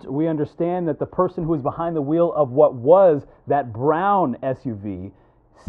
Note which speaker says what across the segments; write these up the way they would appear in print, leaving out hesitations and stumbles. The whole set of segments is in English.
Speaker 1: We understand that the person who was behind the wheel of what was that brown SUV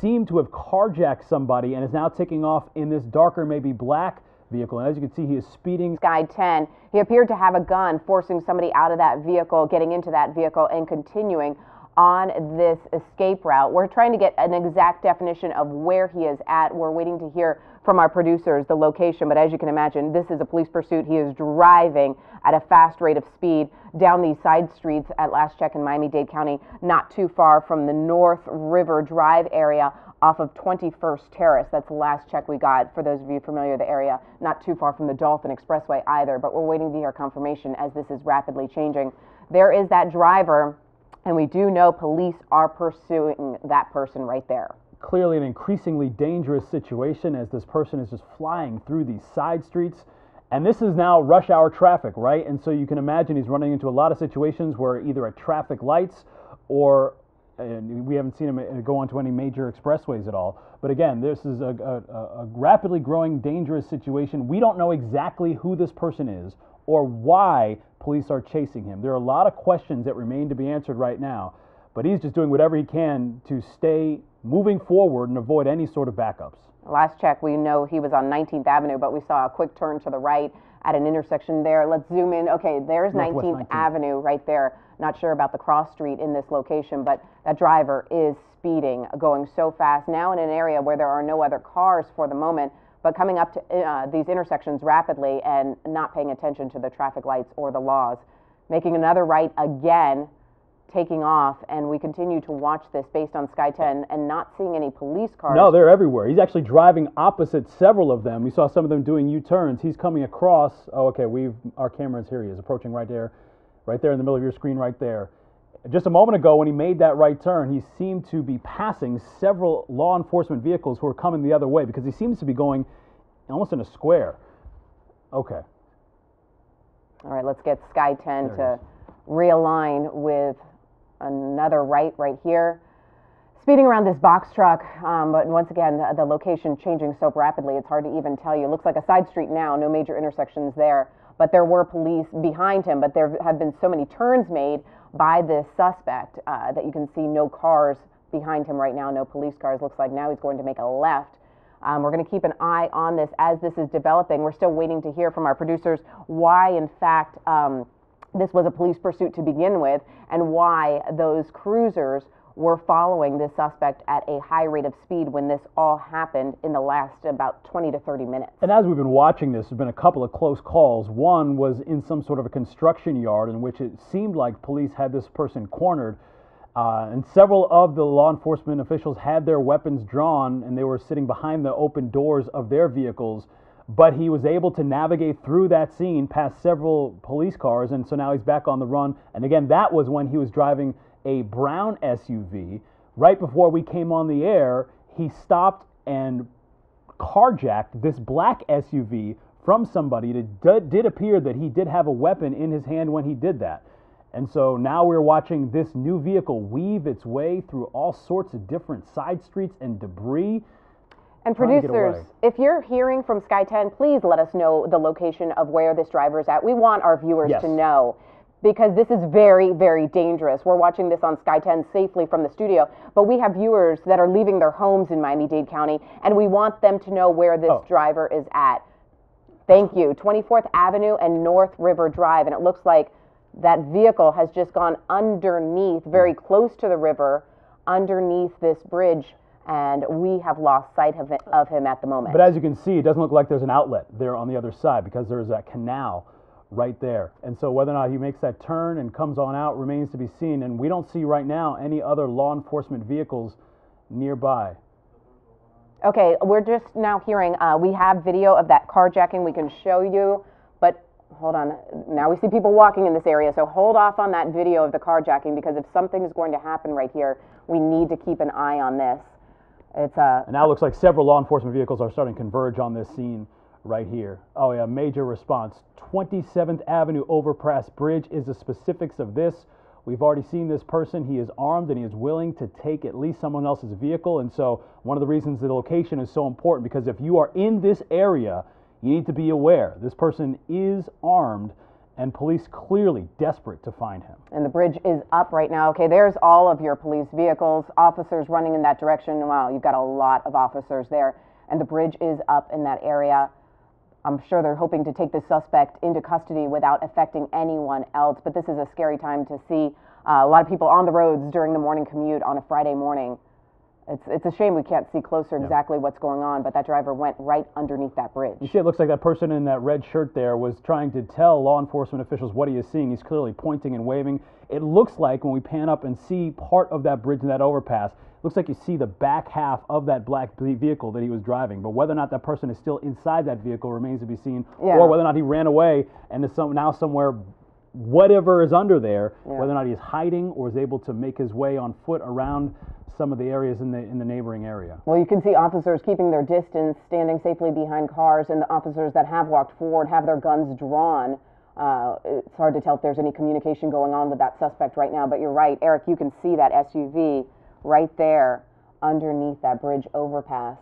Speaker 1: seemed to have carjacked somebody and is now taking off in this darker, maybe black vehicle. And as you can see, he is speeding.
Speaker 2: Sky 10. He appeared to have a gun, forcing somebody out of that vehicle, getting into that vehicle, and continuing on this escape route. We're trying to get an exact definition of where he is at. We're waiting to hear from our producers the location, but as you can imagine, this is a police pursuit. He is driving at a fast rate of speed down these side streets at last check in Miami-Dade County, not too far from the North River Drive area off of 21st Terrace. That's the last check we got, for those of you familiar with the area, not too far from the Dolphin Expressway either, but we're waiting to hear confirmation as this is rapidly changing. There is that driver, and we do know police are pursuing that person right there.
Speaker 1: Clearly an increasingly dangerous situation as this person is just flying through these side streets. And this is now rush hour traffic, right? And so you can imagine he's running into a lot of situations where either at traffic lights or we haven't seen him go onto any major expressways at all. But again, this is a rapidly growing dangerous situation. We don't know exactly who this person is or why police are chasing him. There are a lot of questions that remain to be answered right now, but he's just doing whatever he can to stay moving forward and avoid any sort of backups.
Speaker 2: Last check, we know he was on 19th Avenue, but we saw a quick turn to the right at an intersection there. Let's zoom in. Okay, there's 19th Avenue right there. Not sure about the cross street in this location, but that driver is speeding, going so fast, now in an area where there are no other cars for the moment, but coming up to these intersections rapidly and not paying attention to the traffic lights or the laws. Making another right again, taking off, and we continue to watch this based on Sky 10 and not seeing any police cars.
Speaker 1: No, they're everywhere. He's actually driving opposite several of them. We saw some of them doing U-turns. He's coming across. Oh, okay, our camera's here. He is approaching right there in the middle of your screen right there. Just a moment ago when he made that right turn, he seemed to be passing several law enforcement vehicles who were coming the other way because he seems to be going almost in a square. Okay.
Speaker 2: All right, let's get Sky 10 to realign with another right here. Speeding around this box truck, but once again, the location changing so rapidly, it's hard to even tell you. It looks like a side street now, no major intersections there, but there were police behind him, but there have been so many turns made by this suspect that you can see no cars behind him right now, no police cars. Looks like now he's going to make a left. We're going to keep an eye on this as this is developing. We're still waiting to hear from our producers why, in fact, this was a police pursuit to begin with, and why those cruisers were following this suspect at a high rate of speed when this all happened in the last about 20 to 30 minutes.
Speaker 1: And as we've been watching this, there's been a couple of close calls. One was in some sort of a construction yard in which it seemed like police had this person cornered, and several of the law enforcement officials had their weapons drawn and they were sitting behind the open doors of their vehicles. But he was able to navigate through that scene past several police cars, and so now he's back on the run. And again, that was when he was driving a brown SUV. Right before we came on the air, he stopped and carjacked this black SUV from somebody. It did appear that he did have a weapon in his hand when he did that. And so now we're watching this new vehicle weave its way through all sorts of different side streets and debris.
Speaker 2: And producers, if you're hearing from Sky 10, please let us know the location of where this driver is at. We want our viewers to know, because this is very, very dangerous. We're watching this on Sky 10 safely from the studio, but we have viewers that are leaving their homes in Miami-Dade County, and we want them to know where this driver is at. Thank you. 24th Avenue and North River Drive, and it looks like that vehicle has just gone underneath, very close to the river, underneath this bridge, and we have lost sight of him at the moment.
Speaker 1: But as you can see, it doesn't look like there's an outlet there on the other side, because there's that canal right there. And so whether or not he makes that turn and comes on out remains to be seen, and we don't see right now any other law enforcement vehicles nearby.
Speaker 2: Okay, we're just now hearing, we have video of that carjacking we can show you, but hold on, now we see people walking in this area, so hold off on that video of the carjacking, because if something is going to happen right here, we need to keep an eye on this.
Speaker 1: And now it looks like several law enforcement vehicles are starting to converge on this scene right here. Oh yeah, major response. 27th Avenue overpass bridge is the specifics of this. We've already seen this person. He is armed and he is willing to take at least someone else's vehicle. And so one of the reasons the location is so important, because if you are in this area, you need to be aware. This person is armed and police clearly desperate to find him.
Speaker 2: And the bridge is up right now. Okay, there's all of your police vehicles, officers running in that direction. Wow, you've got a lot of officers there. And the bridge is up in that area. I'm sure they're hoping to take the suspect into custody without affecting anyone else. But this is a scary time to see a lot of people on the roads during the morning commute on a Friday morning. It's a shame we can't see closer exactly what's going on, but that driver went right underneath that bridge.
Speaker 1: You see, it looks like that person in that red shirt there was trying to tell law enforcement officials what he is seeing. He's clearly pointing and waving. It looks like when we pan up and see part of that bridge and that overpass, it looks like you see the back half of that black vehicle that he was driving. But whether or not that person is still inside that vehicle remains to be seen, or whether or not he ran away and is now somewhere, whatever is under there, whether or not he's hiding or is able to make his way on foot around some of the areas in the neighboring area.
Speaker 2: Well, you can see officers keeping their distance, standing safely behind cars, and the officers that have walked forward have their guns drawn. It's hard to tell if there's any communication going on with that suspect right now, but you're right, Eric, you can see that SUV right there underneath that bridge overpass.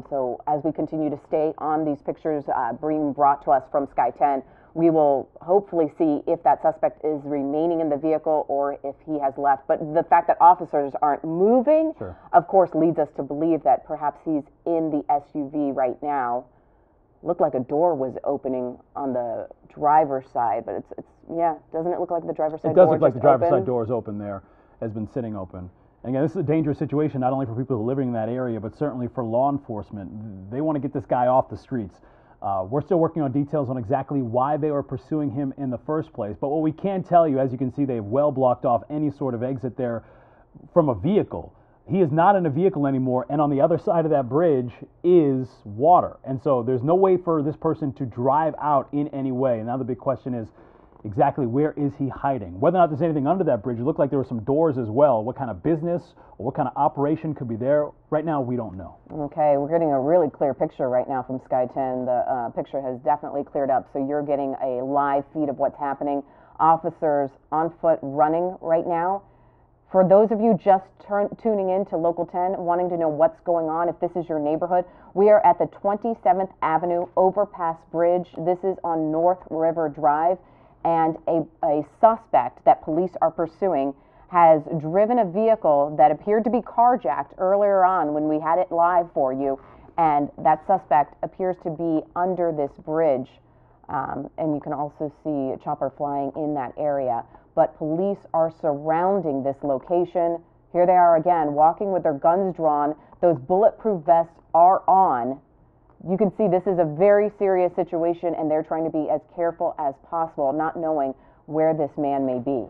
Speaker 2: So as we continue to stay on these pictures being brought to us from Sky 10, we will hopefully see if that suspect is remaining in the vehicle or if he has left. But the fact that officers aren't moving, of course, leads us to believe that perhaps he's in the SUV right now. Looked like a door was opening on the driver's side, but it's doesn't it look like the driver's side door is open?
Speaker 1: It does look like the driver's side door is open there, has been sitting open. And again, this is a dangerous situation, not only for people who are living in that area, but certainly for law enforcement. They want to get this guy off the streets. We're still working on details on exactly why they were pursuing him in the first place. But what we can tell you, as you can see, they've well blocked off any sort of exit there from a vehicle. He is not in a vehicle anymore, and on the other side of that bridge is water. And so there's no way for this person to drive out in any way. And now the big question is, exactly where is he hiding? Whether or not there's anything under that bridge, it looked like there were some doors as well. What kind of business or what kind of operation could be there? Right now, we don't know.
Speaker 2: Okay, we're getting a really clear picture right now from Sky 10. The picture has definitely cleared up, so you're getting a live feed of what's happening. Officers on foot running right now. For those of you just tuning in to Local 10, wanting to know what's going on, if this is your neighborhood, we are at the 27th Avenue Overpass Bridge. This is on North River Drive. And a suspect that police are pursuing has driven a vehicle that appeared to be carjacked earlier on when we had it live for you, and that suspect appears to be under this bridge, and you can also see a chopper flying in that area. But police are surrounding this location. Here they are again, walking with their guns drawn. Those bulletproof vests are on. You can see this is a very serious situation, and they're trying to be as careful as possible, not knowing where this man may be.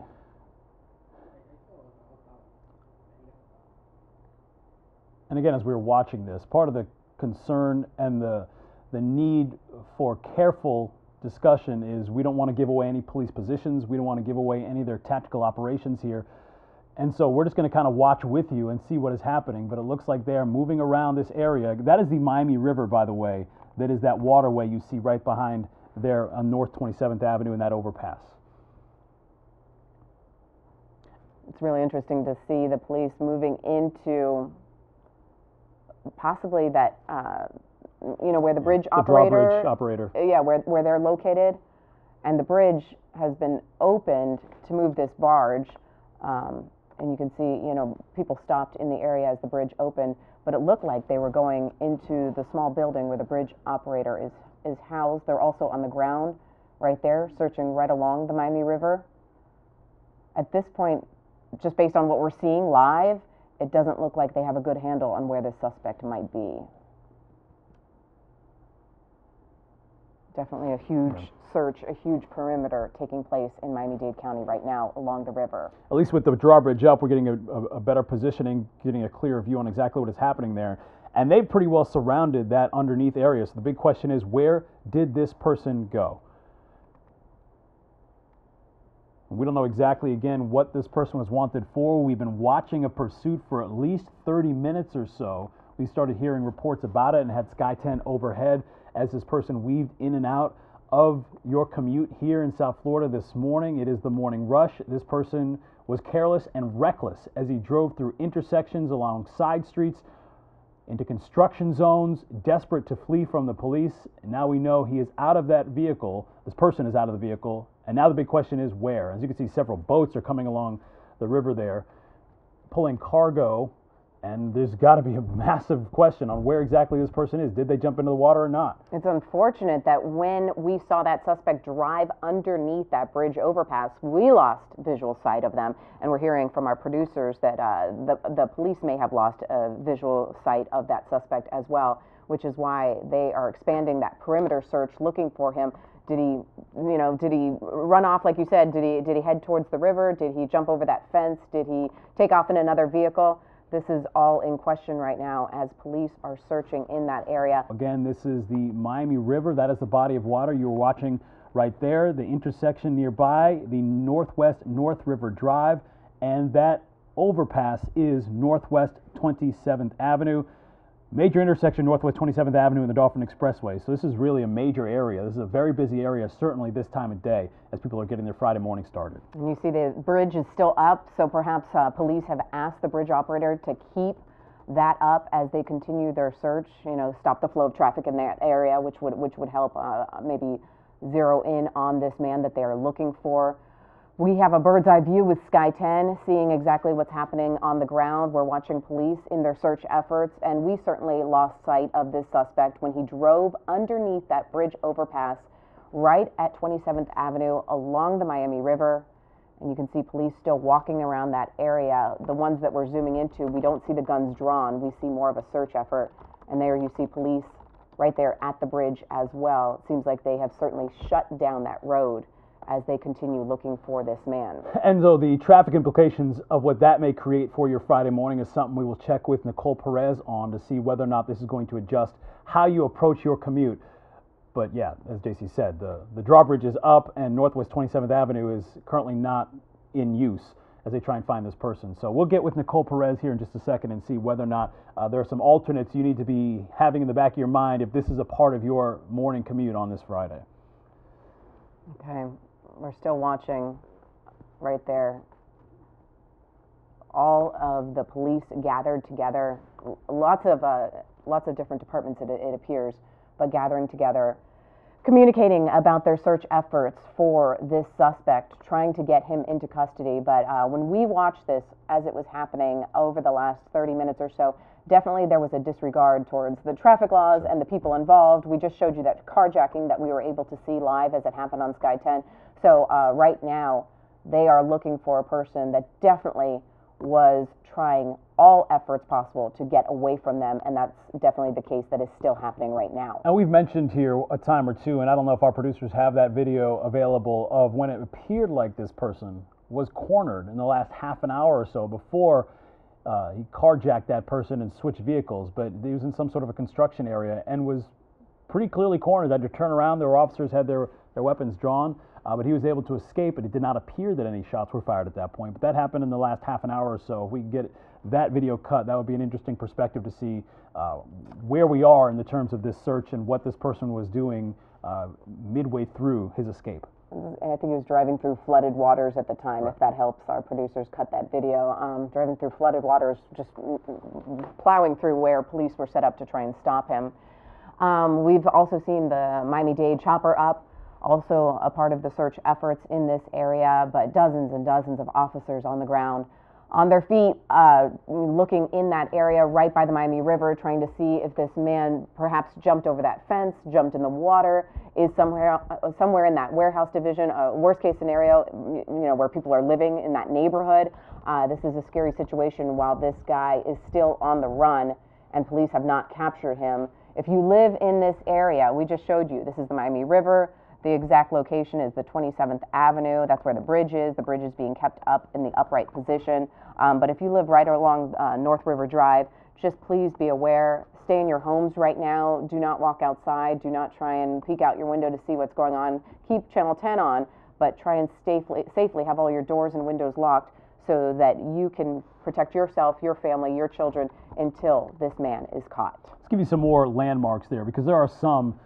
Speaker 1: And again, as we were watching this, part of the concern and the need for careful discussion is we don't want to give away any police positions. We don't want to give away any of their tactical operations here. And so we're just going to kind of watch with you and see what is happening. But it looks like they are moving around this area. That is the Miami River, by the way. That is that waterway you see right behind there on North 27th Avenue in that overpass.
Speaker 2: It's really interesting to see the police moving into possibly that, where the bridge operator. Yeah, where they're located. And the bridge has been opened to move this barge. And you can see, people stopped in the area as the bridge opened, but it looked like they were going into the small building where the bridge operator is housed. They're also on the ground right there, searching right along the Miami River. At this point, just based on what we're seeing live, it doesn't look like they have a good handle on where this suspect might be. Definitely a huge search, a huge perimeter taking place in Miami-Dade County right now along the river.
Speaker 1: At least with the drawbridge up, we're getting a better positioning, getting a clearer view on exactly what is happening there. And they've pretty well surrounded that underneath area. So the big question is, where did this person go? We don't know exactly, again, what this person was wanted for. We've been watching a pursuit for at least 30 minutes or so. We started hearing reports about it and had Sky 10 overhead as this person weaved in and out of your commute here in South Florida this morning. It is the morning rush. This person was careless and reckless as he drove through intersections along side streets into construction zones, desperate to flee from the police. And now we know he is out of that vehicle. This person is out of the vehicle And now the big question is where. As you can see, several boats are coming along the river there, pulling cargo, and there's got to be a massive question on where exactly this person is. Did they jump into the water or not?
Speaker 2: It's unfortunate that when we saw that suspect drive underneath that bridge overpass, we lost visual sight of them, and we're hearing from our producers that the police may have lost visual sight of that suspect as well, which is why they are expanding that perimeter search, looking for him. Did he run off like you said? Did he head towards the river? Did he jump over that fence? Did he take off in another vehicle? This is all in question right now as police are searching in that area.
Speaker 1: Again, this is the Miami River. That is the body of water you were watching right there. The intersection nearby, the Northwest North River Drive, and that overpass is Northwest 27th Avenue. Major intersection, Northwest 27th Avenue and the Dolphin Expressway. So this is really a major area. This is a very busy area, certainly this time of day, as people are getting their Friday morning started.
Speaker 2: And you see the bridge is still up, so perhaps police have asked the bridge operator to keep that up as they continue their search, stop the flow of traffic in that area, which would help maybe zero in on this man that they are looking for. We have a bird's eye view with Sky 10, seeing exactly what's happening on the ground. We're watching police in their search efforts, and we certainly lost sight of this suspect when he drove underneath that bridge overpass right at 27th Avenue along the Miami River. And you can see police still walking around that area. The ones that we're zooming into, we don't see the guns drawn. We see more of a search effort. And there you see police right there at the bridge as well. It seems like they have certainly shut down that road as they continue looking for this man.
Speaker 1: And so the traffic implications of what that may create for your Friday morning is something we will check with Nicole Perez on to see whether or not this is going to adjust how you approach your commute. But yeah, as JC said, the drawbridge is up and Northwest 27th Avenue is currently not in use as they try and find this person. So we'll get with Nicole Perez here in just a second and see whether or not there are some alternates you need to be having in the back of your mind if this is a part of your morning commute on this Friday.
Speaker 2: Okay. We're still watching right there. All of the police gathered together, lots of different departments it appears, but gathering together, communicating about their search efforts for this suspect, trying to get him into custody. But when we watched this as it was happening over the last 30 minutes or so, definitely there was a disregard towards the traffic laws and the people involved. We just showed you that carjacking that we were able to see live as it happened on Sky 10. So right now, they are looking for a person that definitely was trying all efforts possible to get away from them, and that's definitely the case that is still happening right now.
Speaker 1: And we've mentioned here a time or two, and I don't know if our producers have that video available, of when it appeared like this person was cornered in the last half an hour or so before he carjacked that person and switched vehicles. But he was in some sort of a construction area and was pretty clearly cornered. They had to turn around. Their officers had their weapons drawn. But he was able to escape, and it did not appear that any shots were fired at that point. But that happened in the last half an hour or so. If we can get that video cut, that would be an interesting perspective to see where we are in the terms of this search and what this person was doing midway through his escape.
Speaker 2: And I think he was driving through flooded waters at the time, if that helps our producers cut that video. Driving through flooded waters, just plowing through where police were set up to try and stop him. We've also seen the Miami-Dade chopper up, also a part of the search efforts in this area, but dozens and dozens of officers on the ground, on their feet, looking in that area right by the Miami River, trying to see if this man perhaps jumped over that fence, jumped in the water, is somewhere in that warehouse division, worst case scenario, where people are living in that neighborhood. This is a scary situation while this guy is still on the run and police have not captured him. If you live in this area, we just showed you, this is the Miami River. The exact location is the 27th Avenue. That's where the bridge is. The bridge is being kept up in the upright position. But if you live right along North River Drive, just please be aware. Stay in your homes right now. Do not walk outside. Do not try and peek out your window to see what's going on. Keep Channel 10 on, but try and safely have all your doors and windows locked so that you can protect yourself, your family, your children until this man is caught.
Speaker 1: Let's give you some more landmarks there, because there are some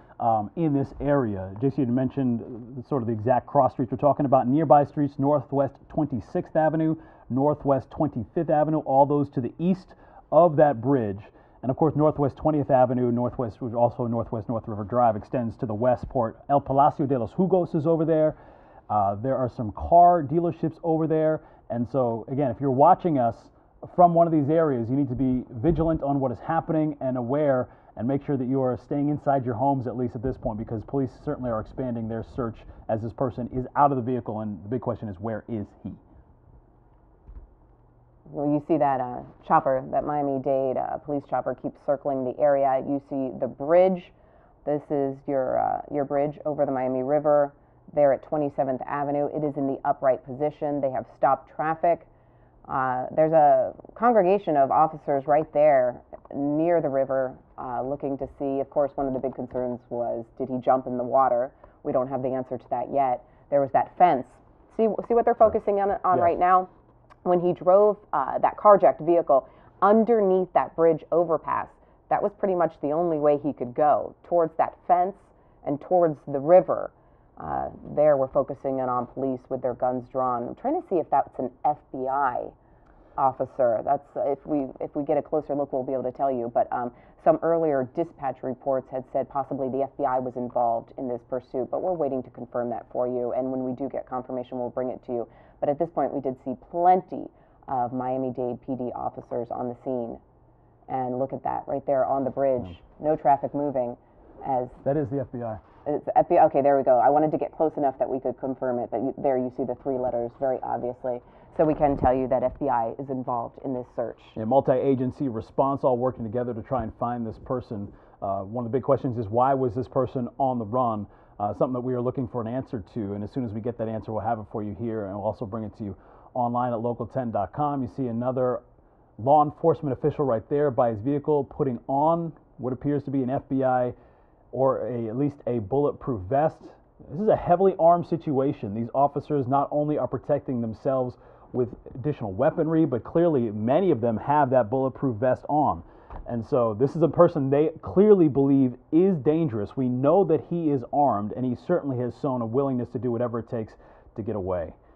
Speaker 1: in this area. JC had mentioned sort of the exact cross streets we're talking about. Nearby streets, Northwest 26th Avenue, Northwest 25th Avenue, all those to the east of that bridge. And of course, Northwest 20th Avenue, Northwest North River Drive extends to the west. Port El Palacio de los Jugos is over there. There are some car dealerships over there. And so, again, if you're watching us from one of these areas, you need to be vigilant on what is happening and aware, and make sure that you are staying inside your homes, at least at this point, because police certainly are expanding their search as this person is out of the vehicle, and the big question is, where is he?
Speaker 2: Well, you see that chopper, that Miami-Dade police chopper keeps circling the area. You see the bridge. This is your bridge over the Miami River there at 27th Avenue. It is in the upright position. They have stopped traffic. There's a congregation of officers right there near the river looking to see. Of course, one of the big concerns was, did he jump in the water? We don't have the answer to that yet. There was that fence. See what they're focusing on yes. Right now? When he drove that carjacked vehicle underneath that bridge overpass, that was pretty much the only way he could go, towards that fence and towards the river. There we're focusing in on police with their guns drawn. I'm trying to see if that's an FBI officer. That's if we get a closer look, we'll be able to tell you. But some earlier dispatch reports had said possibly the FBI was involved in this pursuit, but we're waiting to confirm that for you. And when we do get confirmation, we'll bring it to you. But at this point, we did see plenty of Miami-Dade PD officers on the scene. And look at that right there on the bridge. No traffic moving. As
Speaker 1: that is the FBI.
Speaker 2: It's FBI. Okay, there we go. I wanted to get close enough that we could confirm it, but there you see the three letters very obviously. So we can tell you that FBI is involved in this search.
Speaker 1: A multi-agency response all working together to try and find this person. One of the big questions is, why was this person on the run? Something that we are looking for an answer to, and as soon as we get that answer, we'll have it for you here, and we'll also bring it to you online at local10.com. You see another law enforcement official right there by his vehicle putting on what appears to be an FBI or at least a bulletproof vest. This is a heavily armed situation. These officers not only are protecting themselves with additional weaponry, but clearly many of them have that bulletproof vest on. And so this is a person they clearly believe is dangerous. We know that he is armed, and he certainly has shown a willingness to do whatever it takes to get away.